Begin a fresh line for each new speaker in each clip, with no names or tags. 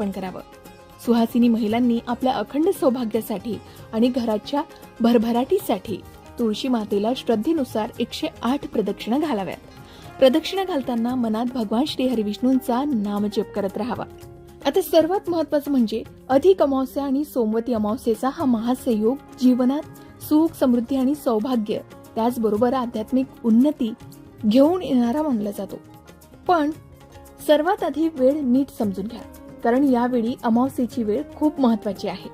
अर्पण करावं. सुहासिनी महिलांनी आपल्या अखंड सौभाग्यासाठी आणि घराच्या भरभराटीसाठी तुळशी मातेला श्रद्धेनुसार 108 प्रदक्षिणा घालाव्यात. प्रदक्षिणा घालताना मनात भगवान श्री हरिविष्णूंचा नामजप करत राहावा. आता सर्वात महत्त्वाचं म्हणजे अधिक अमावस्या आणि सोमवती अमावस्येचा हा महासंयोग जीवनात सुख, समृद्धी आणि सौभाग्य त्याचबरोबर आध्यात्मिक उन्नती घेऊन येणारा मानला जातो. पण सर्वात आधी वेळ नीट समजून घ्या, कारण यावेळी अमावस्येची वेळ खूप महत्त्वाची आहे.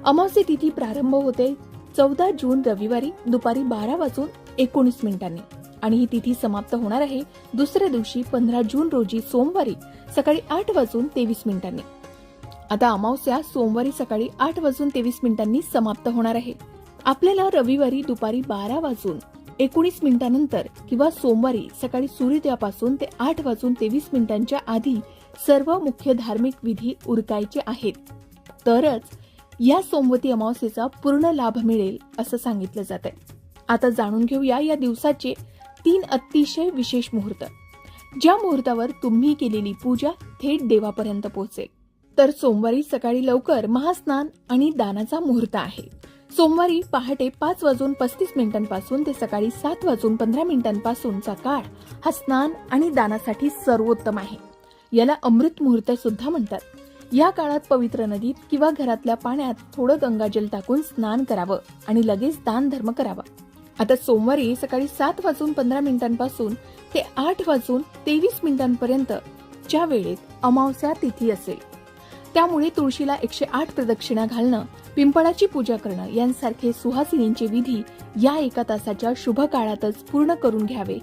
अमावस्ये तिथी प्रारंभ होते 14 जून रविवारी दुपारी 12:19 आणि ही तिथी समाप्त होणार आहे दुसऱ्या दिवशी 15 जून रोजी सोमवारी सकाळी 8:23. आता अमावस्या सोमवारी सकाळी 8:23 समाप्त होणार आहे. आपल्याला रविवारी दुपारी 12:19 नंतर किंवा सोमवारी सकाळी सूर्योदयापासून ते 8:23 आधी सर्व मुख्य धार्मिक विधी उरकायचे आहेत, तरच या सोमवती अमावस्येचा पूर्ण लाभ मिळेल असं सांगितलं जातंय. आता जाणून घेऊया या दिवसाचे 3 अतिशय विशेष मुहूर्त, ज्या मुहूर्तावर तुम्ही केलेली पूजा थेट देवापर्यंत पोहोचेल. तर सोमवारी सकाळी लवकर महास्नान आणि दानाचा मुहूर्त आहे. सोमवारी पहाटे 5:35 पासून ते सकाळी 7:15 काळ हा स्नान आणि दानासाठी सर्वोत्तम आहे. याला अमृत मुहूर्त सुद्धा म्हणतात. या काळात पवित्र नदीत किंवा घरातल्या पाण्यात थोडं गंगाजल टाकून स्नान करावं आणि लगेच दान धर्म करावा. आता सोमवारी सकाळी 7:15 पासून ते 8:23 पर्यंतच्या वेळेत अमावस्या तिथी असेल. त्यामुळे तुळशीला 108 प्रदक्षिणा घालणं, पिंपळाची पूजा करणं यांसारखे सुहासिनींचे विधी या 1 तासाच्या शुभ काळातच पूर्ण करून घ्यावे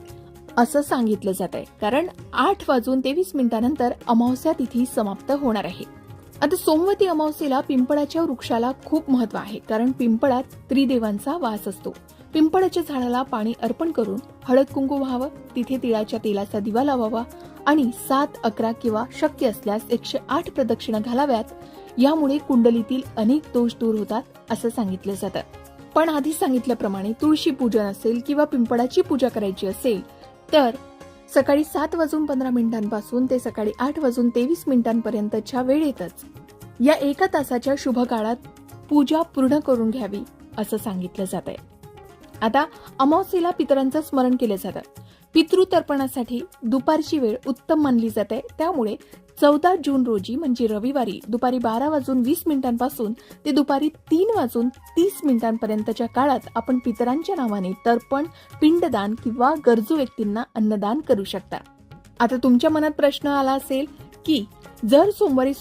असं सांगितलं जात आहे. कारण 8:23 नंतर अमावस्या तिथी समाप्त होणार आहे. आता सोमवती अमावस्येला पिंपळाच्या वृक्षाला खूप महत्व आहे, कारण पिंपळात त्रिदेवांचा वास असतो. पिंपळाच्या झाडाला पाणी अर्पण करून हळद कुंकू व्हावं, तिथे तिळाच्या तेलाचा दिवा लावावा आणि 7, 11 किंवा शक्य असल्यास 108 प्रदक्षिणा घालाव्यात. यामुळे कुंडलीतील अनेक दोष दूर होतात असं सांगितलं जातं. पण आधी सांगितल्याप्रमाणे तुळशी पूजन असेल किंवा पिंपळाची पूजा करायची असेल तर सकाळी 7:15 पासून ते सकाळी 8:23 पर्यंतच्या वेळेतच या 1 तासाच्या शुभ काळात पूजा पूर्ण करून घ्यावी असं सांगितलं जात आहे. आता अमावस्येला पितरांचं स्मरण केलं जातं. पितृतर्पणासाठी दुपारची वेळ उत्तम मानली जाते. त्यामुळे 14 जून रोजी म्हणजे रविवारी दुपारी 12:20 पासून ते दुपारी 3:30 पर्यंतच्या काळात आपण पितरांच्या नावाने तर्पण, पिंडदान किंवा गरजू व्यक्तींना अन्नदान करू शकता. आता तुमच्या मनात प्रश्न आला असेल की जर सोमवारी